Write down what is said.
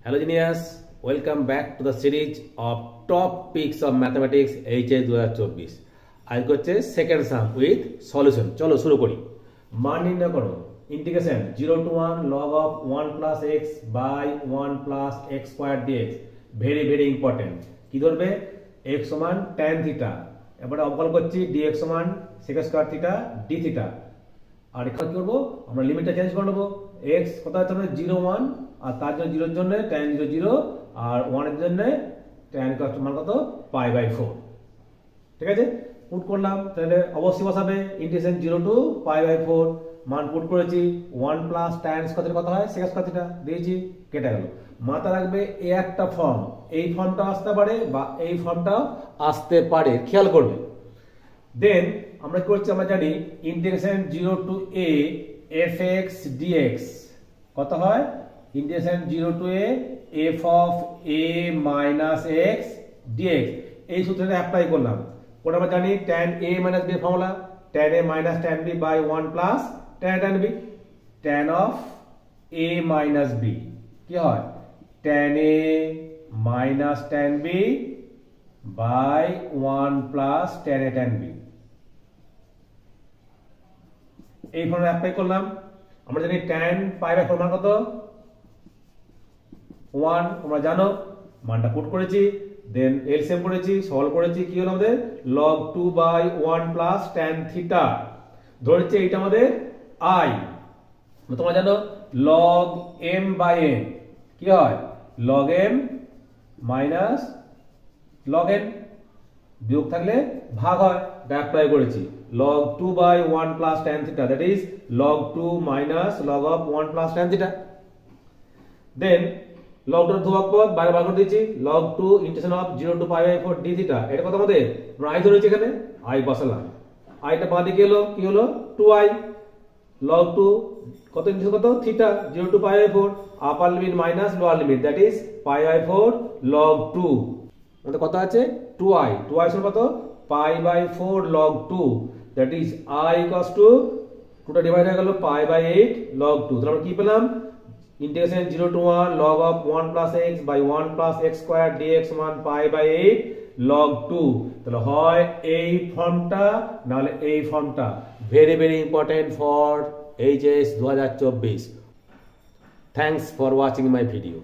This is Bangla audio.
Hello genius, welcome back to the series of top picks of mathematics HS 2024. আজকে হচ্ছে সেকেন্ড সাম উইথ সলিউশন। চলো শুরু করি। মান নির্ণয় করো। Integration 0 to 1 log of 1 plus x by 1 plus x squared dx। Very important. কি ধরবে? x সমান tan থিটা। এবারে অবকলন করছি dx সমান sec square theta d theta. আর এখানে কি করব? আমরা লিমিটটা চেঞ্জ করে নেব। x কত আছে আমাদের 0 1 আর তার জন্য 0 এর জন্য tan 0 0 আর 1 এর জন্য tan কত মান কত π/4। ঠিক আছে? পুট করলাম, তাহলে অবশ্যই বসাবে ইন্টিগ্রেশন 0 to π/4 মান পুট করেছি 1 প্লাস tan স্কয়ার কত হয় sec স্কয়ার থিটা দিয়েছি, কেটে গেল। মাথা রাখবে এই একটা ফর্ম, এই ফর্মটা আসতে পারে বা এই ফর্মটাও আসতে পারে, খেয়াল করবে। দেন আমরা কি করছি, আমরা জানি integration 0 to a fx dx কত হয়? Integration 0 to a f of a minus x dx। এই সূত্রটা অ্যাপ্লাই করলাম। কোন আমরা জানি tan a minus b formula, tan a minus tan b by 1 plus tan b। tan of a minus b কি হয়? tan a minus tan b by 1 plus tan a tan b। এই ফর্মুলা অ্যাপ্লাই করলাম। আমরা জানি tan π/4 মান কত? 1, তোমরা জানো। মানটা পুট করেছি, দেন এলসিএম করেছি, সলভ করেছি, কি হলো আমাদের log 2 by 1 plus tan theta. ধরেছে এটা আমাদের i। তোমরা জানো log m by n কি হয়? log m minus log n, বিয়োগ থাকলে ভাগ হয়, অ্যাপ্লাই করেছি log 2 by 1 plus tan theta, that is log 2 minus log of 1 plus tan theta। then log 2 ধ্রুবক পদ বাইরে বার করে দিয়েছি, log 2 integration of 0 to π/4 d theta। এটা কত আমাদের? আমরা i ধরেছি, এখানে i বসালাম। i টা বাঁ দিকে এলো, কি হলো 2i log 2 কত ইন্টিগ্রেশন কত theta 0 to π/4 upper limit minus lower limit, that is π/4 log 2। আমাদের কত আছে? 2i সমান কত? π/4 log 2, that is i equals to 2টা ডিভাইড হয়ে গেল π/8 log 2। তাহলে আমরা কি পেলাম? Integration 0 to 1 log of 1 plus x by 1 plus x squared dx সমান π/8 log 2। তাহলে হয় এই ফর্মটা নাহলে এই ফর্মটা। Very important for HS 2024। Thanks for watching my video.